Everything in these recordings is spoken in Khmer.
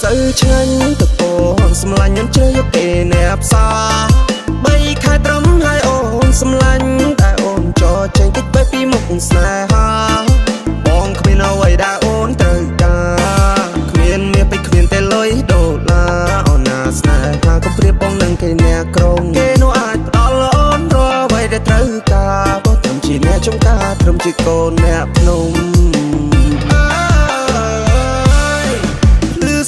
សូវឆ្ងាញ់ទៅពងសម្លាញ់ញ៉ាំជ្រៅយកគេអ្នកផ្សារ3ខែត្រឹមហើយអូនសម្លាញ់តែអូនចោចេញតិចទៅពីមុខស្នេហាបងគ្មានអ្វីដែលអូនត្រូវការគ្មានមាសពេជ្រគ្មានតែលុយដុល្លារអូនណាស្នេហាក៏ប្រៀបបងនឹងគេអ្នកក្រុងគេនោះអាចផ្ដល់អូនរាល់អ្វីដែលត្រូវការបើត្រឹមជាអ្នកចំការត្រឹមជាកូនអ្នកភ្នំ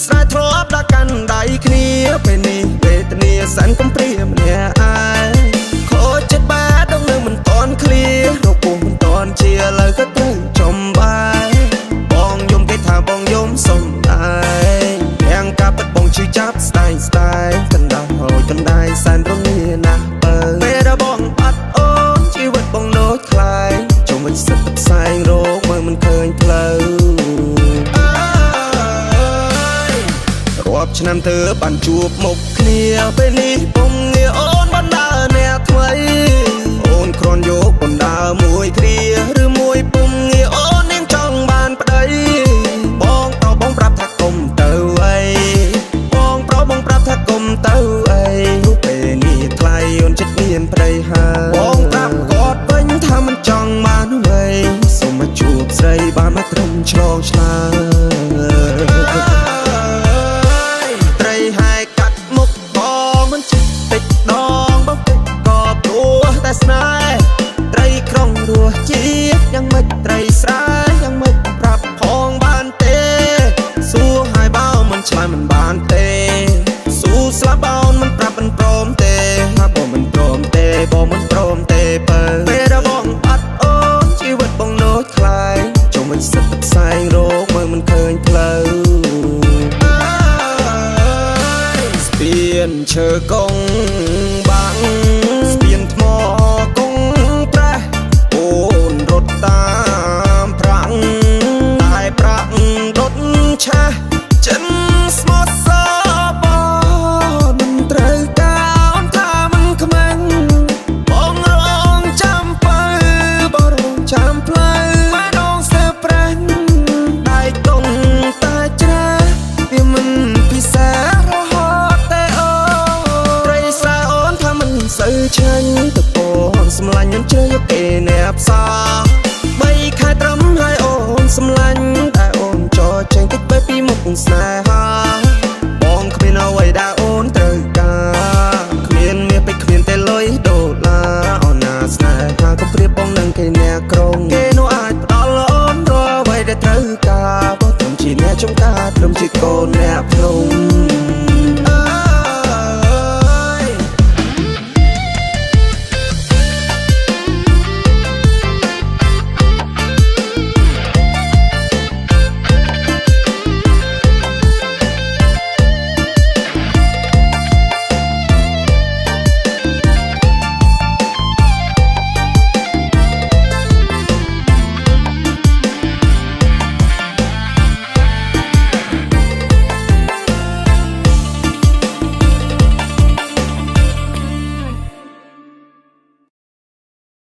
ស្រែធ្លាប់ដាក់កាន់ដៃគ្នាពេលនេះវេទនាសែនកំព្រាម្នាក់ឯងខូចចិត្តបាដងនៅមិនតន់ឃ្លារពោះមិនតន់ជាលើក៏ត្រូវចំបាយបងយំគេថាបងយំសំដែងទាំងការពិតបងជឿចាប់ស្ដាយកណ្ដាលហូចកណ្ដាយសែនរងាណាស់បើពេលដែលបងអត់អូនជីវិតបងដូចខ្លាយជុំវិញសិតទឹកផ្សែងរោគមើលមិនឃើញផ្លូវរាប់ឆ្នាំទើបបានជួបមុខគ្នាពេលនេះពុំងាអូនបណ្ដើអ្នកថ្មីអូនគ្រាន់យកបណ្ដើមួយគ្រាឬមួយពុំងាអូននាងចង់បានប្តីបងប្រុសបងប្រាប់ថាកុំទៅអីបងប្រុសបងប្រាប់ថាកុំទៅអីរូបពេលនេះថ្លៃអូនចិត្តមានប្តីហើយបងប្រាប់គាត់វិញថាមិនចង់បានអ្វីសូមមកជួបស្រីបានមកត្រឹមឆ្លងឆ្លើស្នេហ៍ត្រីក្រុងរស់ជាតិយ៉ាងម៉េចត្រីស្រែយ៉ាងម៉េចប្រាប់ផងបានទេសួរហើយបើមិនឆ្លើយមិនបានទេសួរស្លាប់បើមិនប្រាប់មិនព្រមទេថាបងមិនព្រមទេបងមិនព្រមទេបើពេលដែលបងអត់អូនជីវិតបងដូចខ្លាយចុំមិនសិតផ្សែងរោគមើលមិនឃើញផ្លូវស្ពានឈើកងបាំងស្ពានថ្មតាមប្រាំងតែប្រាក់ដុតឆាចិនស្មោះសបមិនត្រូវការអូនថាមិនខ្មាំងបងរងចាំបើបងរងចាំផ្លូវម៉ែដងសើប្រាញ់ដៃកងតែច្រាវាមិនពិសេសរហូតតែអូត្រីស្រែអូនថាមិនសូវឆ្ងាញ់ទៅពងសម្លាញ់ញ៉ាំជ្រៅយកគេអ្នកផ្សារ3ខែត្រឹមហើយអូនសម្លាញ់តែអូនចោចេញតិចទៅពីមុខស្នេហាបងគ្មានអ្វីដែលអូនត្រូវការគ្មានមាសពេជ្រគ្មានតែលុយដុល្លារអូនណាស្នេហាក៏ប្រៀបបងនឹងគេអ្នកក្រុងគេនោះអាចផ្ដល់អូនរាល់អ្វីដែលត្រូវការបើត្រឹមជាអ្នកចំការត្រឹមជាកូនអ្នកភ្នំ